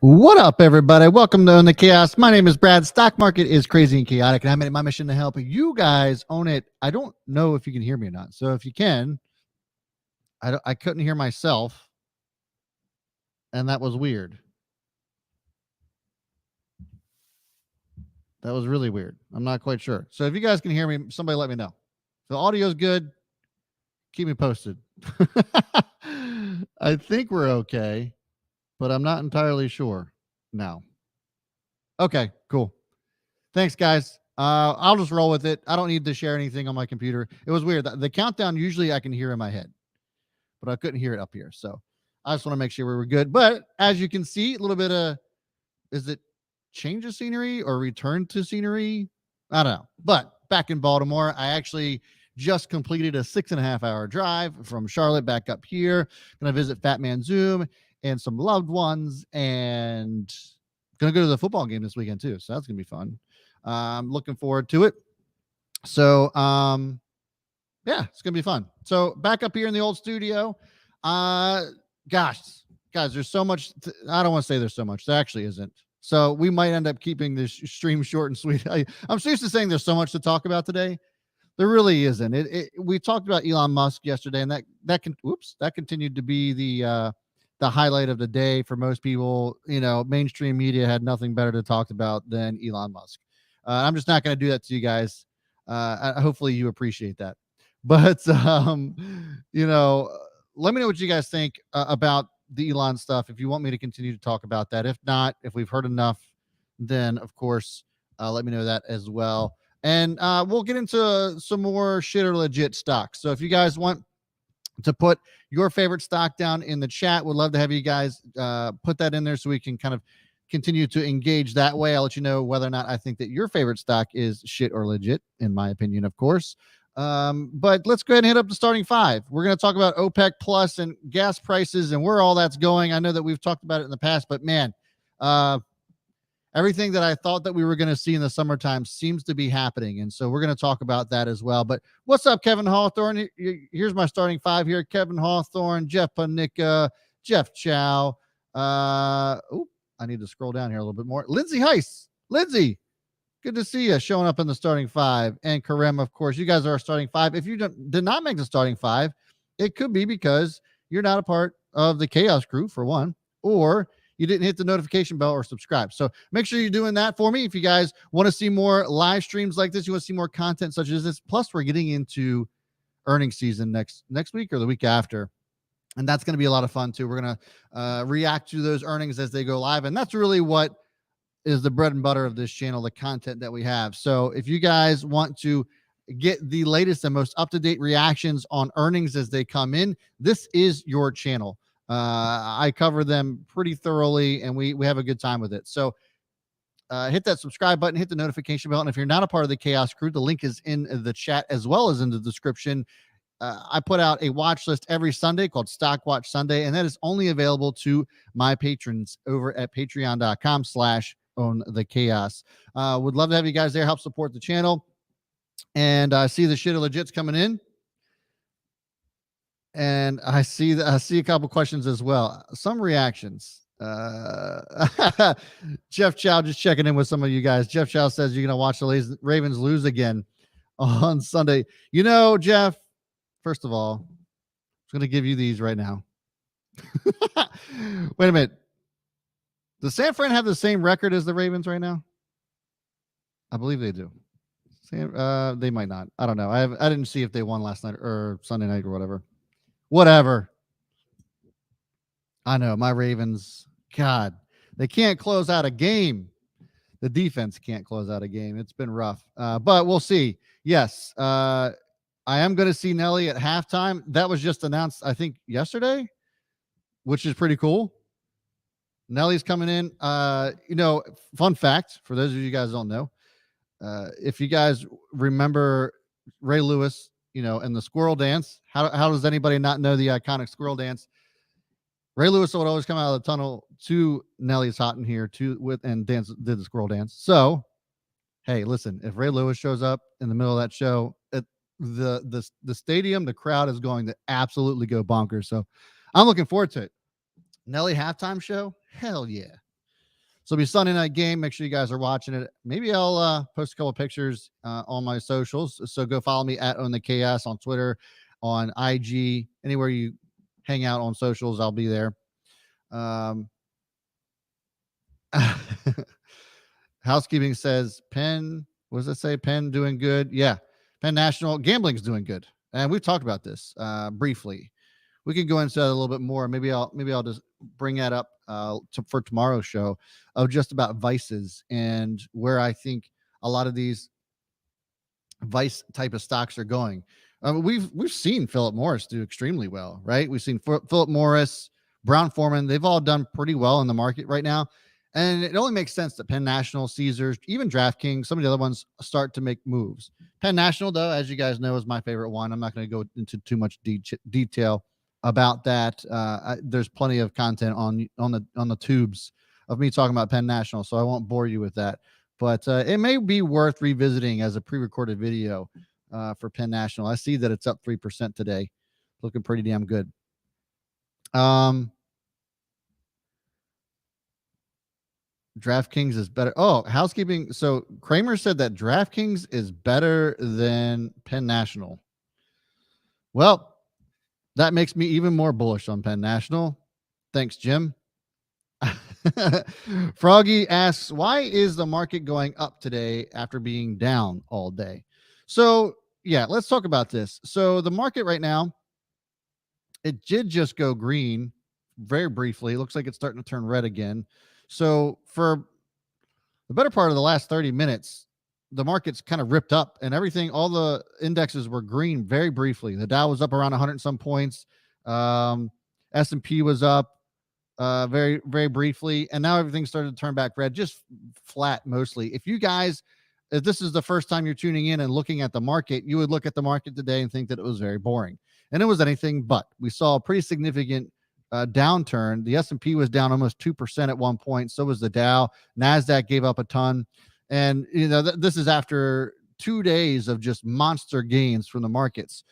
What up, everybody? Welcome to Own the Chaos. My name is Brad. Stock market is crazy and chaotic, and I'm in my mission to help you guys own it. I don't know if you can hear me or not. So if you can, I couldn't hear myself, and that was weird. That was really weird. I'm not quite sure. So if you guys can hear me, somebody let me know. If the audio is good, keep me posted. I think we're okay, but I'm not entirely sure now. Okay, cool. Thanks, guys. I'll just roll with it. I don't need to share anything on my computer. It was weird. The countdown usually I can hear in my head, but I couldn't hear it up here. So I just want to make sure we were good. But as you can see, a little bit of is it change of scenery or return to scenery? I don't know. But back in Baltimore, I actually just completed a 6.5 hour drive from Charlotte back up here. Gonna visit Fat Man Zoom and some loved ones, and gonna go to the football game this weekend too. So that's gonna be fun. Looking forward to it. So, yeah, it's gonna be fun. So back up here in the old studio. Gosh, guys, there's so much. I don't want to say there's so much. There actually isn't. So we might end up keeping this stream short and sweet. I'm seriously saying there's so much to talk about today. There really isn't. We talked about Elon Musk yesterday, and that continued to be the highlight of the day for most people. You know, mainstream media had nothing better to talk about than Elon Musk. I'm just not going to do that to you guys. Hopefully you appreciate that. But let me know what you guys think about the Elon stuff. If you want me to continue to talk about that, if not, if we've heard enough, then of course, let me know that as well. And we'll get into some more shit or legit stocks. So if you guys want to put your favorite stock down in the chat, would love to have you guys put that in there so we can kind of continue to engage that way. I'll let you know whether or not I think that your favorite stock is shit or legit, in my opinion, of course. But let's go ahead and hit up the starting five. We're going to talk about OPEC plus and gas prices and where all that's going. I know that we've talked about it in the past, but man, everything that I thought that we were going to see in the summertime seems to be happening. And so we're going to talk about that as well. But what's up, Kevin Hawthorne? Here's my starting five here. Kevin Hawthorne, Jeff Panicka, Jeff Chow. I need to scroll down here a little bit more. Lindsay Heiss. Lindsay, good to see you showing up in the starting five. And Karem, of course, you guys are our starting five. If you did not make the starting five, it could be because you're not a part of the Chaos crew, for one, or you didn't hit the notification bell or subscribe. So make sure you're doing that for me. If you guys want to see more live streams like this, you want to see more content such as this. Plus, we're getting into earnings season next week or the week after. And that's going to be a lot of fun too. We're going to react to those earnings as they go live. And that's really what is the bread and butter of this channel, the content that we have. So if you guys want to get the latest and most up-to-date reactions on earnings as they come in, this is your channel. I cover them pretty thoroughly, and we have a good time with it. So hit that subscribe button, hit the notification bell. And if you're not a part of the Chaos crew, the link is in the chat as well as in the description. I put out a watch list every Sunday called Stock Watch Sunday, and that is only available to my patrons over at patreon.com/ownthechaos. Would love to have you guys there, help support the channel. And I see the shit or legits coming in. And I see a couple questions as well. Some reactions. Jeff Chow just checking in with some of you guys. Jeff Chow says you're going to watch the Ravens lose again on Sunday. You know, Jeff, first of all, I'm going to give you these right now. Wait a minute. Does San Fran have the same record as the Ravens right now? I believe they do. They might not. I don't know. I didn't see if they won last night or Sunday night or whatever. I know my Ravens, God, they can't close out a game. The defense can't close out a game. It's been rough, but we'll see. Yes, I am going to see Nelly at halftime. That was just announced, I think, yesterday, which is pretty cool. Nelly's coming in. Fun fact for those of you guys who don't know, if you guys remember Ray Lewis, and the squirrel dance. How does anybody not know the iconic squirrel dance? Ray Lewis would always come out of the tunnel to Nelly's Hot in Here and did the squirrel dance. So, hey, listen, if Ray Lewis shows up in the middle of that show, the stadium, the crowd is going to absolutely go bonkers. So I'm looking forward to it. Nelly halftime show? Hell yeah. So it'll be Sunday night game. Make sure you guys are watching it. Maybe I'll post a couple of pictures on my socials. So go follow me at Own the Chaos on Twitter, on IG, anywhere you hang out on socials. I'll be there. Housekeeping says Penn. What does it say? Penn doing good. Yeah, Penn National gambling's doing good, and we've talked about this briefly. We can go into that a little bit more. Maybe I'll just bring that up for tomorrow's show of just about vices and where I think a lot of these vice type of stocks are going. We've seen Philip Morris do extremely well, right? We've seen Philip Morris, Brown Forman. They've all done pretty well in the market right now. And it only makes sense that Penn National, Caesars, even DraftKings, some of the other ones start to make moves. Penn National, though, as you guys know, is my favorite one. I'm not going to go into too much detail about that. There's plenty of content on the tubes of me talking about Penn National, so I won't bore you with that. But it may be worth revisiting as a pre-recorded video for Penn National. I see that it's up 3% today, looking pretty damn good. DraftKings is better. Oh, housekeeping. So Kramer said that DraftKings is better than Penn National. Well, that makes me even more bullish on Penn National. Thanks, Jim. Froggy asks, why is the market going up today after being down all day? So, yeah, let's talk about this. So the market right now, it did just go green very briefly. It looks like it's starting to turn red again. So for the better part of the last 30 minutes, the market's kind of ripped up and everything. All the indexes were green very briefly. The Dow was up around 100 and some points. S&P was up very, very briefly. And now everything started to turn back red, just flat mostly. If this is the first time you're tuning in and looking at the market, you would look at the market today and think that it was very boring. And it was anything but. We saw a pretty significant downturn. The S&P was down almost 2% at one point. So was the Dow. NASDAQ gave up a ton. And, this is after 2 days of just monster gains from the markets.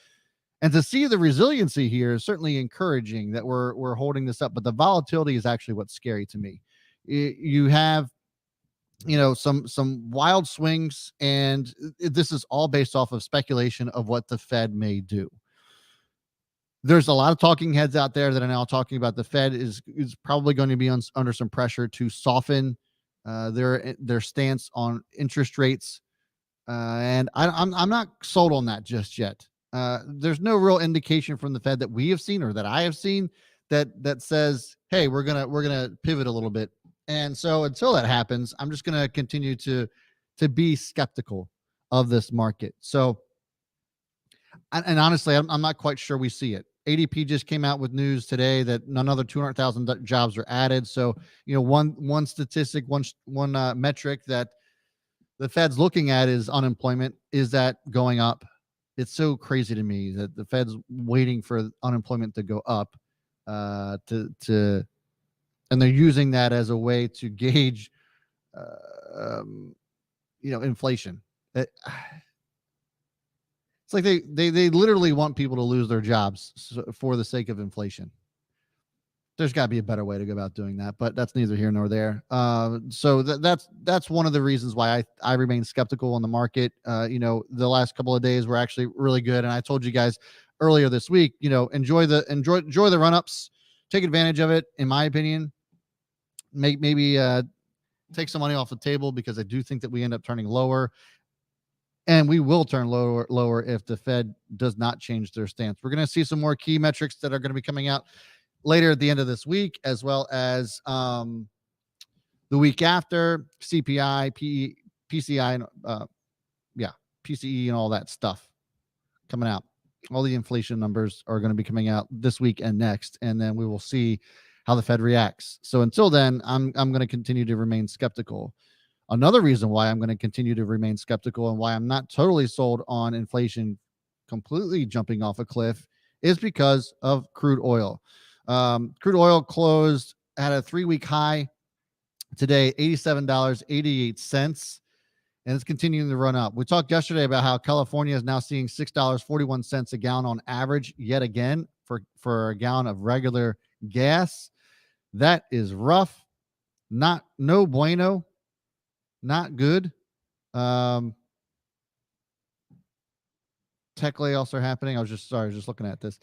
And to see the resiliency here is certainly encouraging that we're holding this up. But the volatility is actually what's scary to me. You have, some wild swings, and this is all based off of speculation of what the Fed may do. There's a lot of talking heads out there that are now talking about the Fed is probably going to be under some pressure to soften their stance on interest rates, and I'm not sold on that just yet. There's no real indication from the Fed that we have seen or that I have seen that says, hey, we're gonna pivot a little bit. And so until that happens, I'm just gonna continue to be skeptical of this market. So, and honestly, I'm not quite sure we see it. ADP just came out with news today that another 200,000 jobs are added. So, one statistic, one metric that the Fed's looking at is unemployment. Is that going up? It's so crazy to me that the Fed's waiting for unemployment to go up, and they're using that as a way to gauge, inflation. It's like they literally want people to lose their jobs for the sake of inflation. There's got to be a better way to go about doing that, but that's neither here nor there. So that's one of the reasons why I remain skeptical on the market. The last couple of days were actually really good, and I told you guys earlier this week, enjoy the run-ups, take advantage of it. In my opinion, maybe take some money off the table, because I do think that we end up turning lower. And we will turn lower if the Fed does not change their stance. We're going to see some more key metrics that are going to be coming out later at the end of this week, as well as the week after, CPI, PCI, and PCE and all that stuff coming out. All the inflation numbers are going to be coming out this week and next, and then we will see how the Fed reacts. So until then, I'm going to continue to remain skeptical. Another reason why I'm going to continue to remain skeptical and why I'm not totally sold on inflation completely jumping off a cliff is because of crude oil. Crude oil closed at a 3-week high today, $87.88, and it's continuing to run up. We talked yesterday about how California is now seeing $6.41 a gallon on average yet again for a gallon of regular gas. That is rough. no bueno, not good. Tech layoffs are happening. I was just looking at this.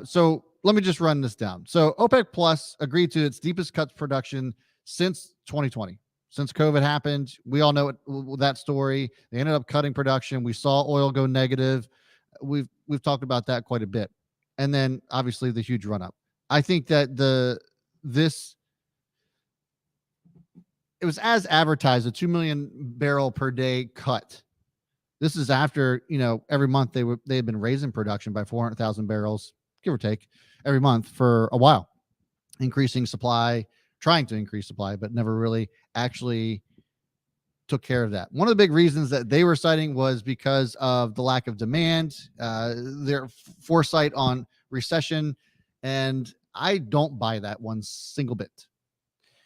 So let me just run this down. So OPEC Plus agreed to its deepest cuts production since 2020. Since COVID happened, we all know that story. They ended up cutting production. We saw oil go negative. We've talked about that quite a bit, and then obviously the huge run up. I think that this it was as advertised, a 2 million barrel per day cut. This is after, every month they had been raising production by 400,000 barrels, give or take, every month for a while, increasing supply, trying to increase supply, but never really actually took care of that. One of the big reasons that they were citing was because of the lack of demand, their foresight on recession, and I don't buy that one single bit.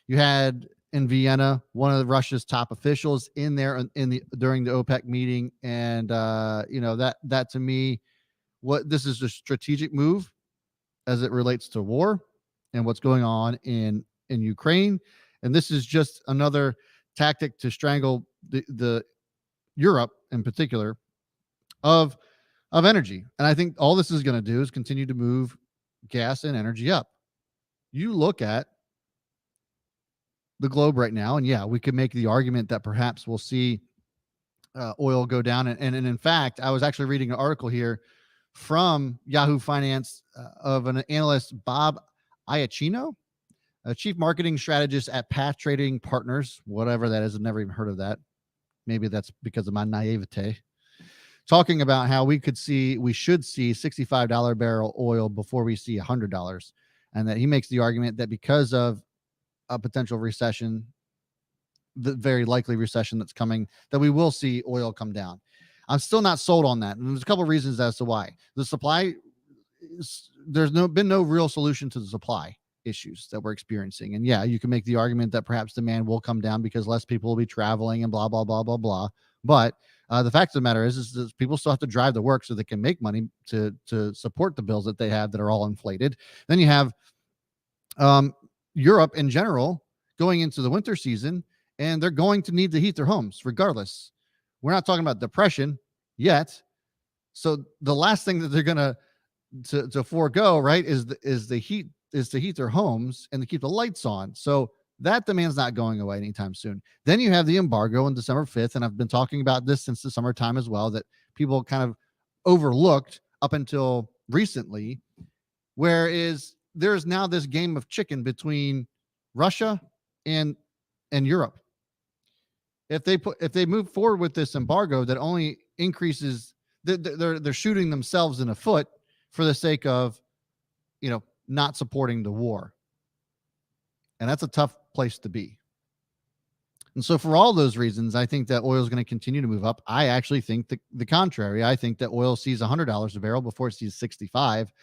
You had in Vienna one of Russia's top officials in there during the OPEC meeting, and that to me, what this is a strategic move as it relates to war and what's going on in Ukraine, and this is just another tactic to strangle the Europe in particular of energy. And I think all this is going to do is continue to move gas and energy up. You look at the globe right now, and yeah, we could make the argument that perhaps we'll see oil go down. And in fact, I was actually reading an article here from Yahoo Finance of an analyst, Bob Iacchino, a chief marketing strategist at Path Trading Partners, whatever that is. I've never even heard of that. Maybe that's because of my naivete. Talking about how we should see $65 barrel oil before we see $100, and that he makes the argument that because of a potential recession, the very likely recession that's coming, that we will see oil come down. I'm still not sold on that, and there's a couple of reasons as to why. The supply, there's been no real solution to the supply issues that we're experiencing. And yeah, you can make the argument that perhaps demand will come down because less people will be traveling and blah blah blah blah blah. But the fact of the matter is that people still have to drive to work so they can make money to support the bills that they have that are all inflated. Then you have Europe in general going into the winter season, and they're going to need to heat their homes regardless. We're not talking about depression yet. So the last thing that they're going to forego, right, is to heat their homes and to keep the lights on. So that demand's not going away anytime soon. Then you have the embargo on December 5th, and I've been talking about this since the summertime as well, that people kind of overlooked up until recently, whereas there's now this game of chicken between Russia and Europe. If they move forward with this embargo that only increases, they're shooting themselves in the foot for the sake of, not supporting the war. And that's a tough place to be. And so for all those reasons, I think that oil is going to continue to move up. I actually think the contrary. I think that oil sees $100 a barrel before it sees 65.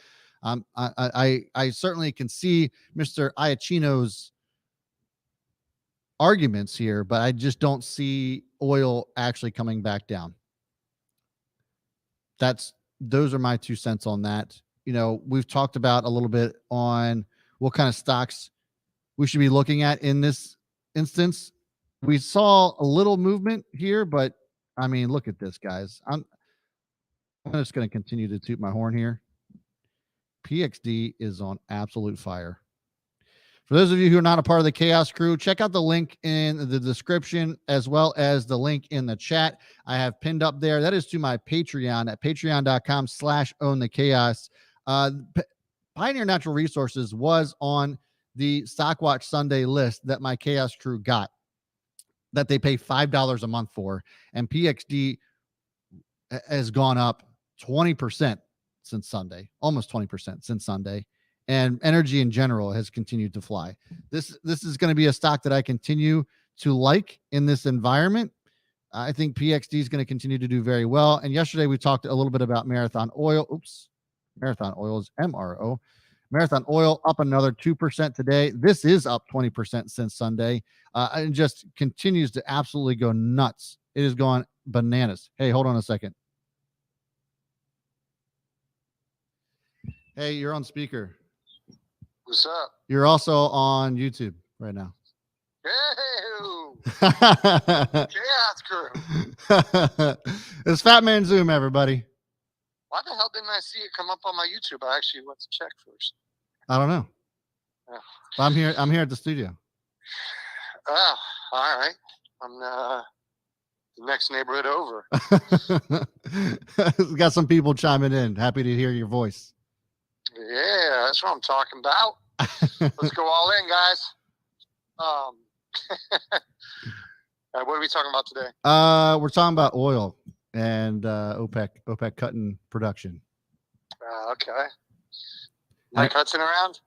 I certainly can see Mr. Iacchino's arguments here, but I just don't see oil actually coming back down. Those are my 2 cents on that. We've talked about a little bit on what kind of stocks we should be looking at in this instance. We saw a little movement here, but I mean, look at this, guys. I'm just going to continue to toot my horn here. PXD is on absolute fire. For those of you who are not a part of the Chaos Crew, check out the link in the description as well as the link in the chat. I have pinned up there. That is to my Patreon at patreon.com/ownthechaos. Pioneer Natural Resources was on the Stockwatch Sunday list that my Chaos Crew got, that they pay $5 a month for. And PXD has gone up 20% since Sunday, almost 20% since Sunday. And energy in general has continued to fly. This is going to be a stock that I continue to like in this environment. I think PXD is going to continue to do very well. And yesterday we talked a little bit about Marathon Oil. Marathon Oil is MRO. Marathon Oil up another 2% today. This is up 20% since Sunday, and just continues to absolutely go nuts. It is going bananas. Hey, hold on a second. Hey, you're on speaker. What's up? You're also on YouTube right now. Yeah, Chaos Crew. It's Fat Man Zoom, everybody. Why the hell didn't I see it come up on my YouTube? I actually went to check first. I don't know. Oh. I'm here at the studio. Oh, all right. I'm the next neighborhood over. Got some people chiming in. Happy to hear your voice. Yeah, that's what I'm talking about. Let's go all in, guys. What are we talking about today? We're talking about oil and OPEC cutting production. Okay. Mike Hudson around?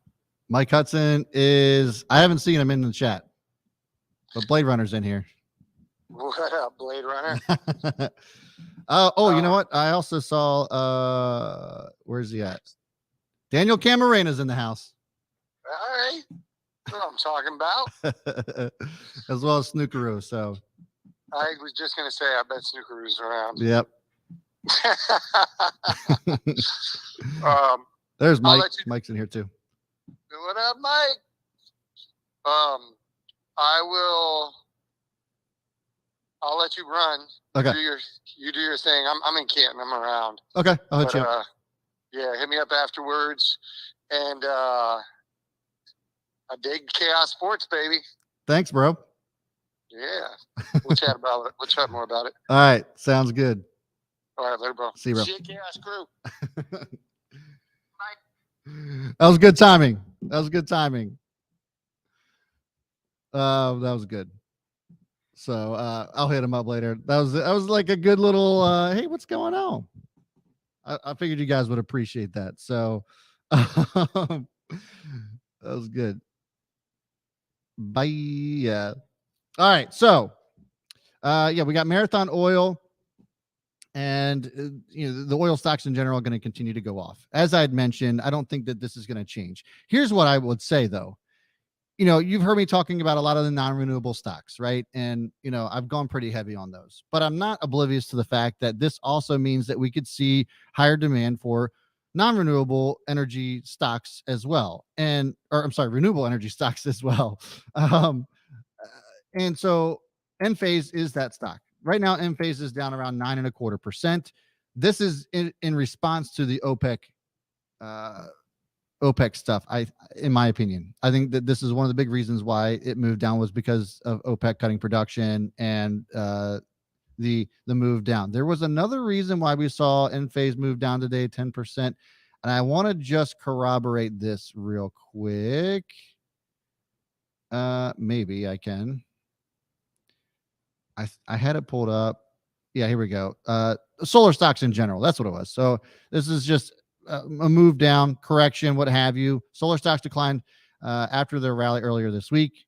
Mike Hudson is. I haven't seen him in the chat, but Blade Runner's in here. What up, Blade Runner? You know what? I also saw. Where's he at? Daniel Camarena's in the house. All right. That's what I'm talking about. As well as Snookeroo. So I was just gonna say, I bet Snookeroo's around. Yep. There's Mike. Mike's in here too. What up, Mike? I'll let you run. Okay. You do your thing. I'm in Canton. I'm around. Okay. I'll hit you up. Yeah, hit me up afterwards. And I dig Chaos Sports, baby. Thanks, bro. Yeah. We'll chat about it. We'll chat more about it. All right. Sounds good. All right, later, bro. See you, bro. See you, Chaos Crew. Bye. That was good timing. That was good. So I'll hit him up later. That was like a good little hey, what's going on? I figured you guys would appreciate that. So that was good. Bye. Yeah. All right. So we got Marathon Oil, and the oil stocks in general are going to continue to go off. As I had mentioned, I don't think that this is going to change. Here's what I would say though. You've heard me talking about a lot of the non-renewable stocks, right? And, I've gone pretty heavy on those, but I'm not oblivious to the fact that this also means that we could see higher demand for non-renewable energy stocks as well. Renewable energy stocks as well. And so Enphase is that stock. Right now, Enphase is down around 9.25%. This is in response to the OPEC stuff. In my opinion, I think that this is one of the big reasons why it moved down was because of OPEC cutting production and the move down. There was another reason why we saw Enphase move down today, 10%. And I want to just corroborate this real quick. Maybe I can. I had it pulled up. Yeah, here we go. Solar stocks in general. That's what it was. So this is just a move down, correction, what have you. Solar stocks declined after their rally earlier this week.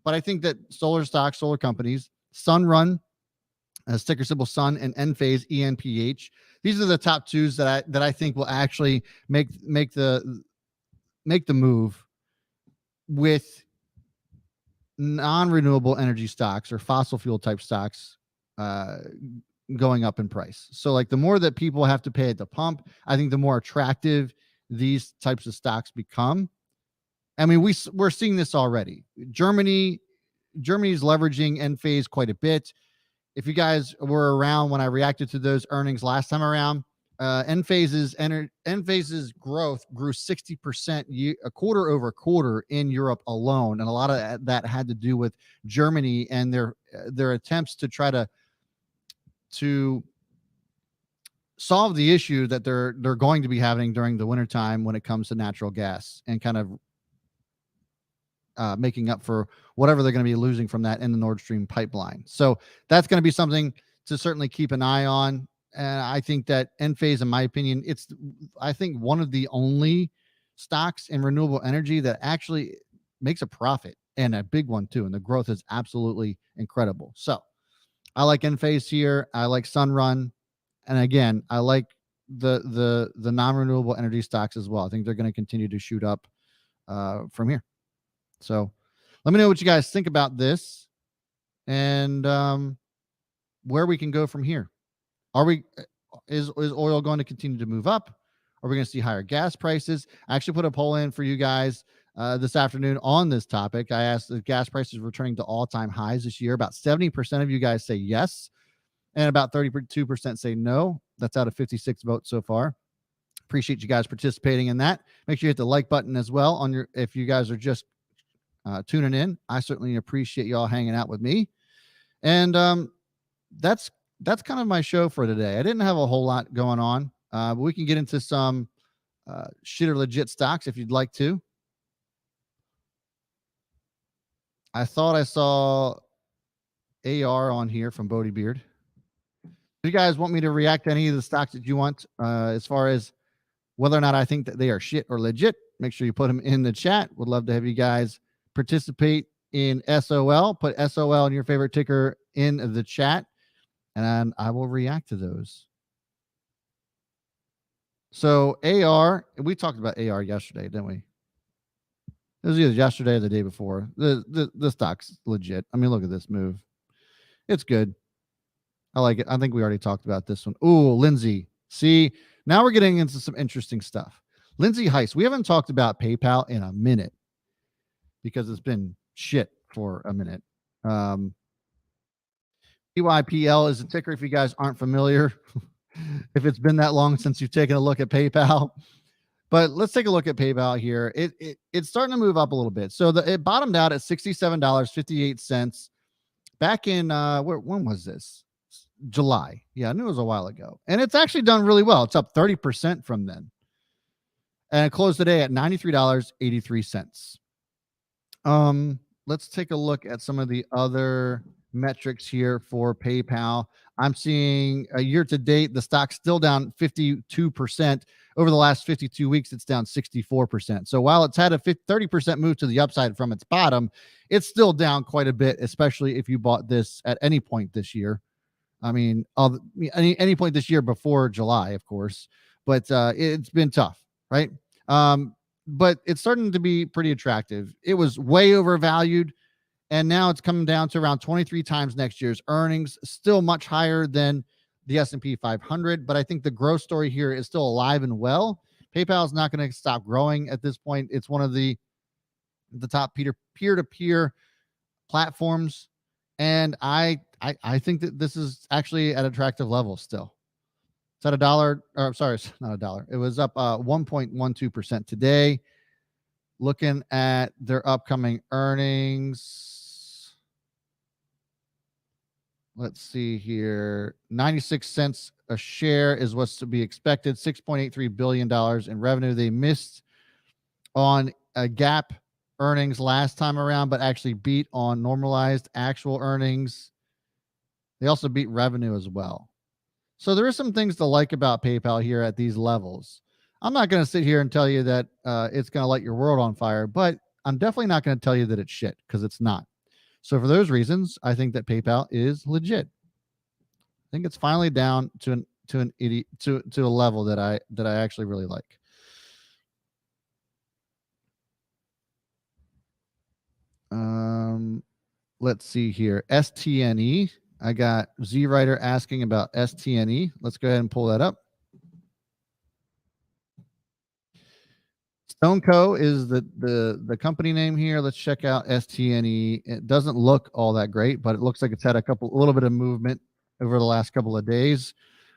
But I think that solar stocks, solar companies, Sunrun, ticker symbol Sun, and Enphase, ENPH, these are the top twos that I think will actually make the move with non-renewable energy stocks or fossil fuel type stocks going up in price. So like the more that people have to pay at the pump, I think the more attractive these types of stocks become. I mean, we're seeing this already. Germany's leveraging Enphase quite a bit. If you guys were around when I reacted to those earnings last time around, Enphase's growth grew 60% quarter over quarter in Europe alone, and a lot of that had to do with Germany and their attempts to try to solve the issue that they're going to be having during the wintertime when it comes to natural gas, and kind of making up for whatever they're going to be losing from that in the Nord Stream pipeline. So that's going to be something to certainly keep an eye on. And I think that Enphase, in my opinion, I think one of the only stocks in renewable energy that actually makes a profit, and a big one too. And the growth is absolutely incredible. So I like Enphase here. I like Sunrun. And again, I like the non-renewable energy stocks as well. I think they're going to continue to shoot up from here. So let me know what you guys think about this, and where we can go from here. Is oil going to continue to move up? Are we going to see higher gas prices? I actually put a poll in for you guys this afternoon on this topic. I asked the gas prices returning to all-time highs this year. About 70% of you guys say yes, and about 32% say no. That's out of 56 votes so far. Appreciate you guys participating in that. Make sure you hit the like button as well on your, if you guys are just tuning in. I certainly appreciate y'all hanging out with me. And that's kind of my show for today. I didn't have a whole lot going on, but we can get into some shit or legit stocks if you'd like to. I thought I saw AR on here from Bodie Beard. If you guys want me to react to any of the stocks that you want, as far as whether or not I think that they are shit or legit, make sure you put them in the chat. Would love to have you guys participate in SOL. Put SOL and your favorite ticker in the chat, and I will react to those. So AR, we talked about AR yesterday, didn't we? It was either yesterday or the day before. The stock's legit. I mean, look at this move. It's good. I like it. I think we already talked about this one. Ooh, Lindsay. See, now we're getting into some interesting stuff. Lindsay Heist. We haven't talked about PayPal in a minute because it's been shit for a minute. PYPL is a ticker if you guys aren't familiar. If it's been that long since you've taken a look at PayPal. But let's take a look at PayPal here. It's starting to move up a little bit. So it bottomed out at $67.58 back in when was this? July. Yeah, I knew it was a while ago. And it's actually done really well. It's up 30% from then. And it closed today at $93.83. Let's take a look at some of the other metrics here for PayPal. I'm seeing a year to date, the stock's still down 52%. Over the last 52 weeks, it's down 64%. So while it's had a 30% move to the upside from its bottom, it's still down quite a bit, especially if you bought this at any point this year. I mean, any point this year before July, of course, but it's been tough, right? But it's starting to be pretty attractive. It was way overvalued, and now it's coming down to around 23 times next year's earnings, still much higher than the S&P 500. But I think the growth story here is still alive and well. PayPal is not going to stop growing at this point. It's one of the top peer-to-peer platforms, and I think that this is actually at attractive levels still. It's at $1, or sorry, it's not $1. It was up 1.12% today. Looking at their upcoming earnings. Let's see here. 96 cents a share is what's to be expected. $6.83 billion in revenue. They missed on a GAAP earnings last time around, but actually beat on normalized actual earnings. They also beat revenue as well. So there are some things to like about PayPal here at these levels. I'm not going to sit here and tell you that it's going to light your world on fire, but I'm definitely not going to tell you that it's shit, because it's not. So for those reasons, I think that PayPal is legit. I think it's finally down to a level that I actually really like. Let's see here. STNE. I got Z Writer asking about STNE. Let's go ahead and pull that up. StoneCo is the company name here. Let's check out STNE. It doesn't look all that great, but it looks like it's had a little bit of movement over the last couple of days.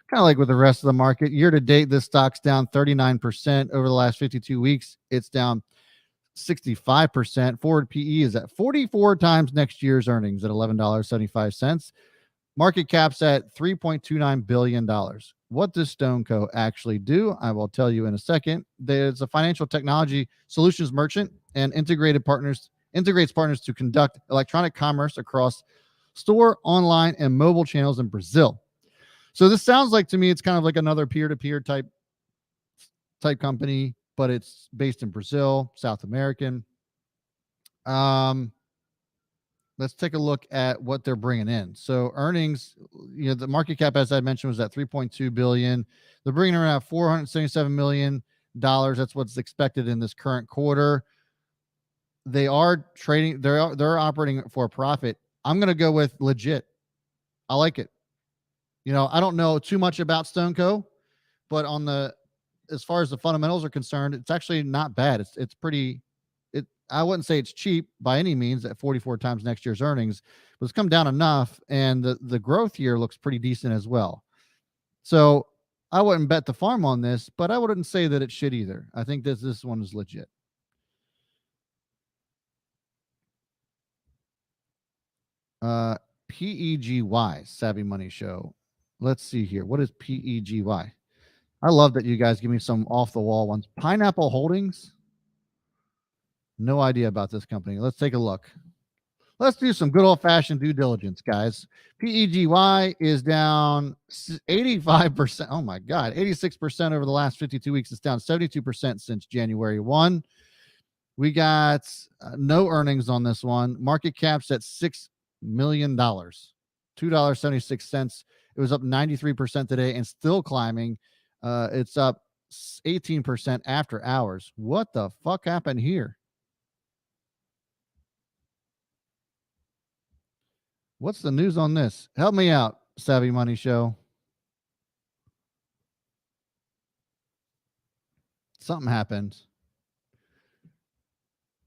Kind of like with the rest of the market. Year to date, this stock's down 39%. Over the last 52 weeks, it's down 65%. Forward PE is at 44 times next year's earnings at $11.75. Market cap's at $3.29 billion. What does StoneCo actually do? I will tell you in a second. There's a financial technology solutions merchant and integrates partners to conduct electronic commerce across store, online, and mobile channels in Brazil. So this sounds like, to me, it's kind of like another peer-to-peer type company, but it's based in Brazil, South American. Let's take a look at what they're bringing in. So earnings, the market cap, as I mentioned, was at $3.2 billion. They're bringing around $477 million. That's what's expected in this current quarter. They are trading. They're operating for a profit. I'm going to go with legit. I like it. I don't know too much about StoneCo, but as far as the fundamentals are concerned, it's actually not bad. It's pretty. I wouldn't say it's cheap by any means at 44 times next year's earnings, but it's come down enough, and the growth year looks pretty decent as well. So I wouldn't bet the farm on this, but I wouldn't say that it's shit either. I think this one is legit. PEGY, Savvy Money Show. Let's see here. What is PEGY? I love that you guys give me some off the wall ones. Pineapple Holdings. No idea about this company. Let's take a look. Let's do some good old fashioned due diligence, guys. PEGY is down 85%. Oh my God, 86% over the last 52 weeks. It's down 72% since January 1. We got no earnings on this one. Market cap's at $6 million, $2.76. It was up 93% today and still climbing. It's up 18% after hours. What the fuck happened here? What's the news on this? Help me out, Savvy Money Show. Something happened.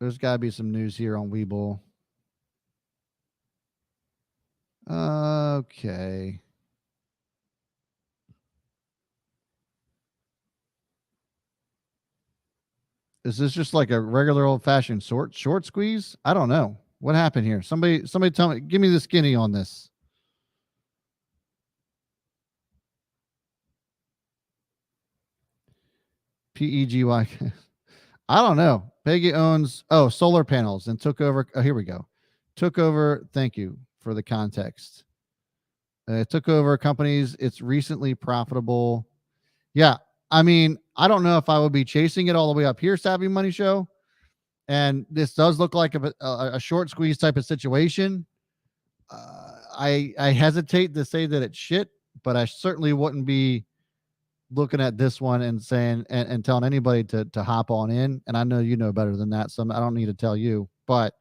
There's got to be some news here on Webull. Okay. Is this just like a regular old-fashioned short squeeze? I don't know. What happened here? Somebody tell me. Give me the skinny on this. PEGY. I don't know. PYGY owns solar panels and took over. Oh, here we go. Took over. Thank you for the context. It took over companies. It's recently profitable. Yeah. I mean, I don't know if I would be chasing it all the way up here, Savvy Money Show. And this does look like a short squeeze type of situation. I hesitate to say that it's shit, but I certainly wouldn't be looking at this one and saying and telling anybody to hop on in. And I know you know better than that, so I don't need to tell you. But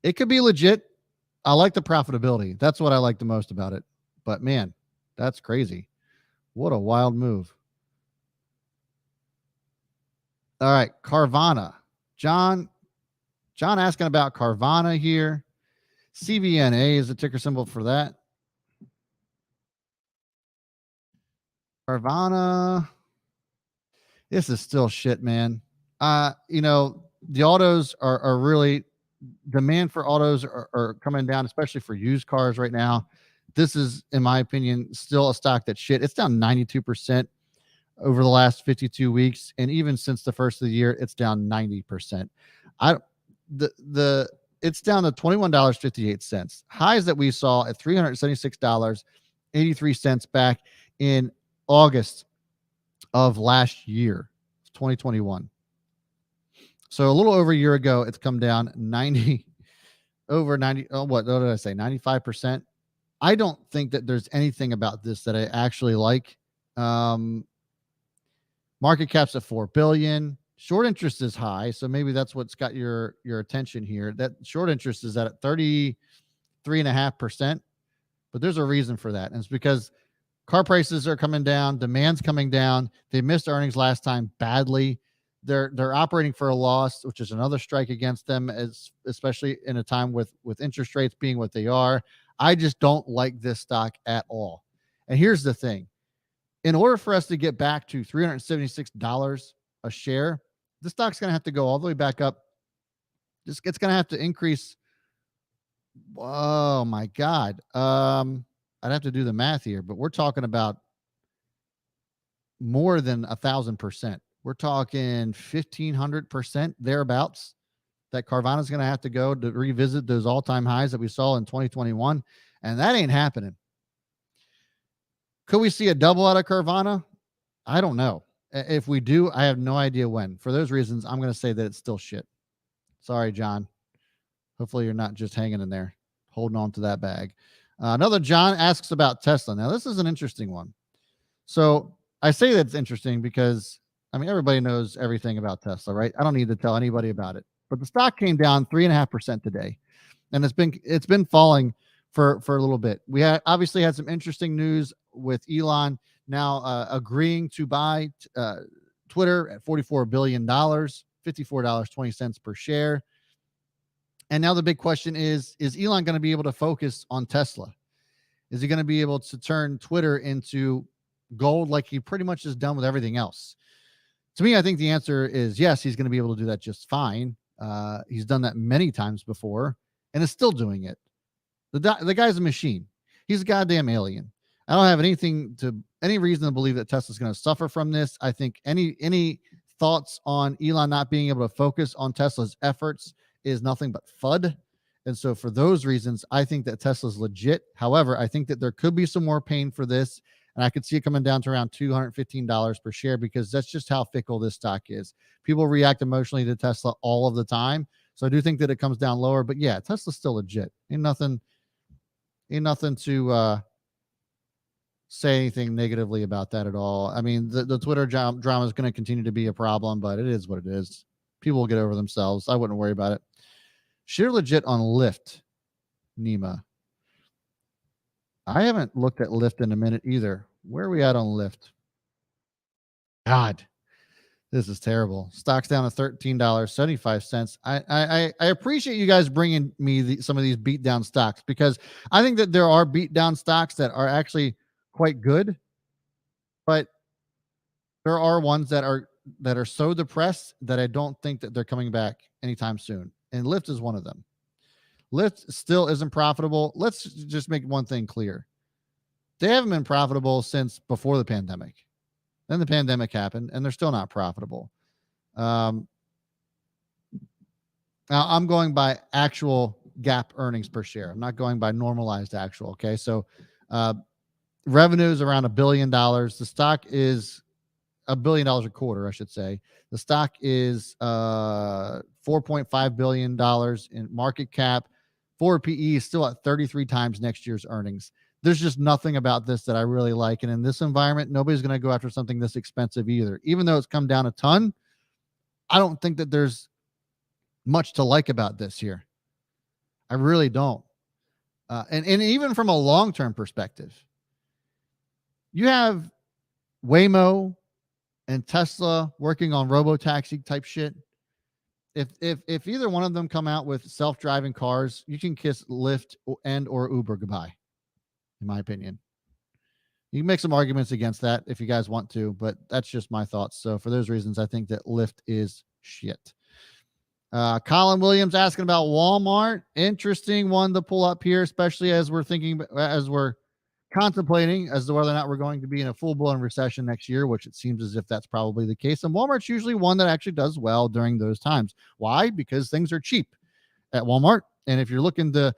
it could be legit. I like the profitability. That's what I like the most about it. But man, that's crazy. What a wild move. All right, Carvana. John asking about Carvana here. CVNA is the ticker symbol for that. Carvana. This is still shit, man. The autos are really, demand for autos are coming down, especially for used cars right now. This is, in my opinion, still a stock that's shit. It's down 92% over the last 52 weeks, and even since the first of the year, it's down 90%. It's down to $21.58. Highs that we saw at $376.83 back in August of last year, 2021. So a little over a year ago, it's come down 90. What did I say? 95%. I don't think that there's anything about this that I actually like. Market cap's at $4 billion. Short interest is high, so maybe that's what's got your attention here. That short interest is at 33.5%, but there's a reason for that, and it's because car prices are coming down, demand's coming down. They missed earnings last time badly. They're operating for a loss, which is another strike against them, especially in a time with interest rates being what they are. I just don't like this stock at all. And here's the thing. In order for us to get back to $376 a share, the stock's going to have to go all the way back up. It's going to have to increase. Oh my God. I'd have to do the math here, but we're talking about more than 1,000%. We're talking 1,500% thereabouts that Carvana is going to have to go to revisit those all-time highs that we saw in 2021. And that ain't happening. Could we see a double out of Carvana? I don't know. If we do, I have no idea when. For those reasons, I'm going to say that it's still shit. Sorry, John. Hopefully you're not just hanging in there, holding on to that bag. Another John asks about Tesla. Now, this is an interesting one. So I say that's interesting because, everybody knows everything about Tesla, right? I don't need to tell anybody about it. But the stock came down 3.5% today, and it's been falling for a little bit. We obviously had some interesting news with Elon now agreeing to buy Twitter at $44 billion, $54.20 per share. And now the big question is Elon going to be able to focus on Tesla? Is he going to be able to turn Twitter into gold like he pretty much has done with everything else? To me, I think the answer is yes, he's going to be able to do that just fine. He's done that many times before and is still doing it. The guy's a machine. He's a goddamn alien. I don't have any reason to believe that Tesla's going to suffer from this. I think any thoughts on Elon not being able to focus on Tesla's efforts is nothing but FUD. And so for those reasons, I think that Tesla's legit. However, I think that there could be some more pain for this. And I could see it coming down to around $215 per share because that's just how fickle this stock is. People react emotionally to Tesla all of the time. So I do think that it comes down lower. But yeah, Tesla's still legit. Ain't nothing to say anything negatively about that at all. I mean, the Twitter drama is going to continue to be a problem, but it is what it is. People will get over themselves. I wouldn't worry about it. Share legit on Lyft, Nima. I haven't looked at Lyft in a minute either. Where are we at on Lyft? God, this is terrible. Stock's down to $13.75. I appreciate you guys bringing me some of these beat down stocks because I think that there are beat down stocks that are actually quite good, but there are ones that are so depressed that I don't think that they're coming back anytime soon. And Lyft is one of them. Lyft still isn't profitable. Let's just make one thing clear. They haven't been profitable since before the pandemic. Then the pandemic happened, and they're still not profitable. Now, I'm going by actual GAAP earnings per share. I'm not going by normalized actual, okay? So revenue is around $1 billion. The stock is $1 billion a quarter, I should say. The stock is $4.5 billion in market cap. Forward PE is still at 33 times next year's earnings. There's just nothing about this that I really like. And in this environment, nobody's going to go after something this expensive either. Even though it's come down a ton, I don't think that there's much to like about this here. I really don't. And even from a long-term perspective, you have Waymo and Tesla working on robo-taxi type shit. If either one of them come out with self-driving cars, you can kiss Lyft and or Uber goodbye, in my opinion. You can make some arguments against that if you guys want to, but that's just my thoughts. So for those reasons, I think that Lyft is shit. Colin Williams asking about Walmart. Interesting one to pull up here, especially as we're contemplating as to whether or not we're going to be in a full-blown recession next year, which it seems as if that's probably the case. And Walmart's usually one that actually does well during those times. Why? Because things are cheap at Walmart. And if you're looking to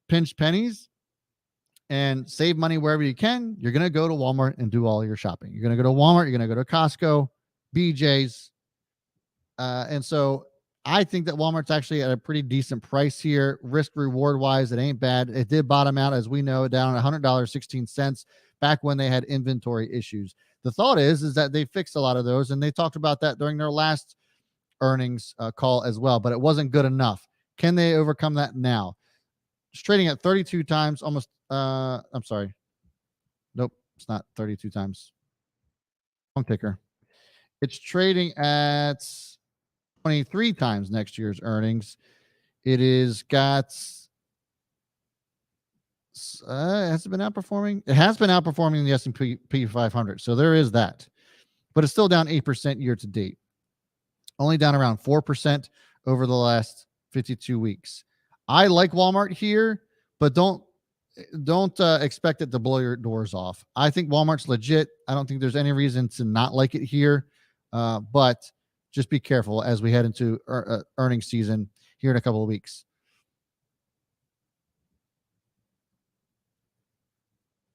pinch pennies and save money wherever you can, you're going to go to Walmart and do all your shopping. You're going to go to Walmart. You're going to go to Costco, BJ's. And so I think that Walmart's actually at a pretty decent price here. Risk reward wise, it ain't bad. It did bottom out, as we know, down at $100.16 back when they had inventory issues. The thought is that they fixed a lot of those, and they talked about that during their last earnings call as well, but it wasn't good enough. Can they overcome that now? It's trading at 32 times, almost. I'm sorry. Nope, it's not 32 times. Wrong ticker. It's trading at 23 times next year's earnings. It is got has it been outperforming? It has been outperforming the S&P 500. So there is that. But it's still down 8% year to date. Only down around 4% over the last 52 weeks. I like Walmart here, but don't expect it to blow your doors off. I think Walmart's legit. I don't think there's any reason to not like it here. But just be careful as we head into earnings season here in a couple of weeks.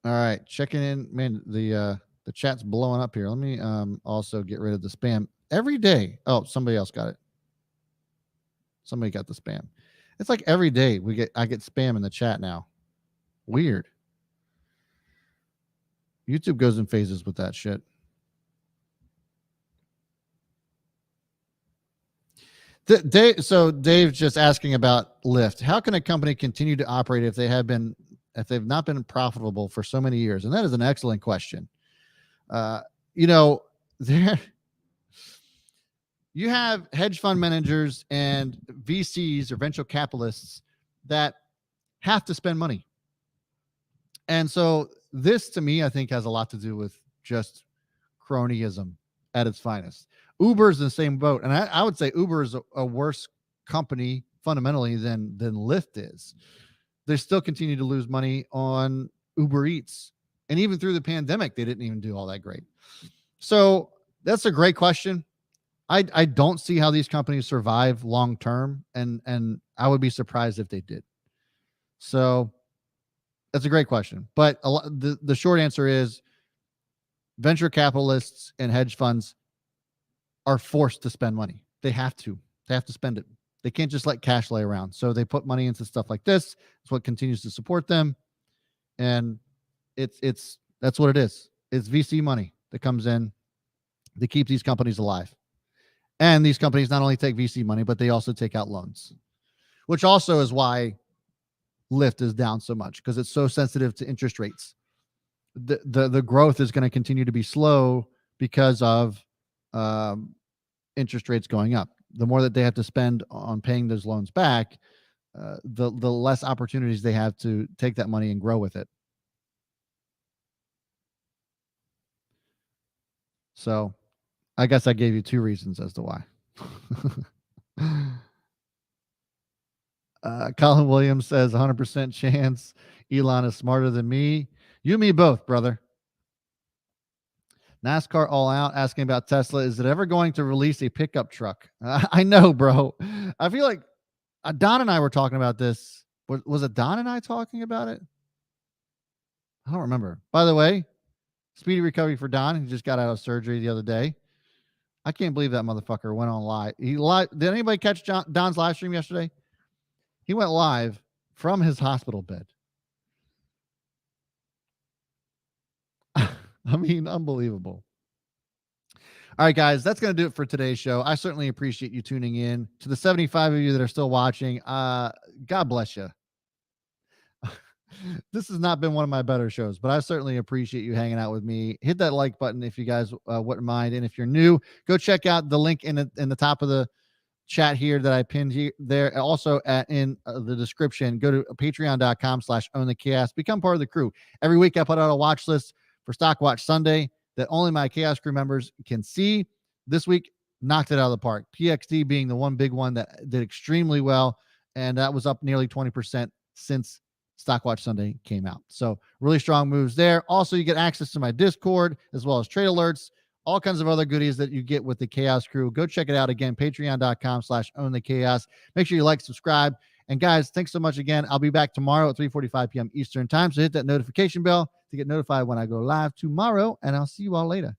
All right, checking in. Man, the chat's blowing up here. Let me also get rid of the spam every day. Oh, somebody else got it. Somebody got the spam. It's like every day I get spam in the chat now. Weird. YouTube goes in phases with that shit. Dave's just asking about Lyft. How can a company continue to operate if they've not been profitable for so many years? And that is an excellent question. You you have hedge fund managers and VCs or venture capitalists that have to spend money. And so this, to me, I think has a lot to do with just cronyism at its finest. Uber is in the same boat. And I would say Uber is a worse company fundamentally than Lyft is. They still continue to lose money on Uber Eats. And even through the pandemic, they didn't even do all that great. So that's a great question. I don't see how these companies survive long term, and I would be surprised if they did. So that's a great question. But the short answer is venture capitalists and hedge funds are forced to spend money. They have to. They have to spend it. They can't just let cash lay around. So they put money into stuff like this. It's what continues to support them. And that's what it is. It's VC money that comes in to keep these companies alive. And these companies not only take VC money, but they also take out loans, which also is why Lyft is down so much, because it's so sensitive to interest rates. The growth is going to continue to be slow because of interest rates going up. The more that they have to spend on paying those loans back, the less opportunities they have to take that money and grow with it. So I guess I gave you two reasons as to why. Colin Williams says 100% chance Elon is smarter than me. You and me both, brother. NASCAR All Out asking about Tesla. Is it ever going to release a pickup truck? I know, bro. I feel like Don and I were talking about this. Was it Don and I talking about it? I don't remember. By the way, speedy recovery for Don. He just got out of surgery the other day. I can't believe that motherfucker went on live. Did anybody catch Don's live stream yesterday? He went live from his hospital bed. I mean, unbelievable. All right, guys, that's going to do it for today's show. I certainly appreciate you tuning in. To the 75 of you that are still watching, God bless you. This has not been one of my better shows, but I certainly appreciate you hanging out with me. Hit that like button if you guys wouldn't mind. And if you're new, go check out the link in the top of the chat here that I pinned here there. Also in the description, go to patreon.com/ownthechaos. Become part of the crew. Every week I put out a watch list for Stock Watch Sunday that only my Chaos Crew members can see. This week, knocked it out of the park. PXD being the one big one that did extremely well, and that was up nearly 20% since Stock Watch Sunday came out. So really strong moves there. Also, you get access to my Discord as well as trade alerts, all kinds of other goodies that you get with the Chaos Crew. Go check it out again, patreon.com/ownthechaos. Make sure you like, subscribe. And guys, thanks so much again. I'll be back tomorrow at 3:45 p.m. Eastern time. So hit that notification bell to get notified when I go live tomorrow. And I'll see you all later.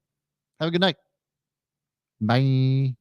Have a good night. Bye.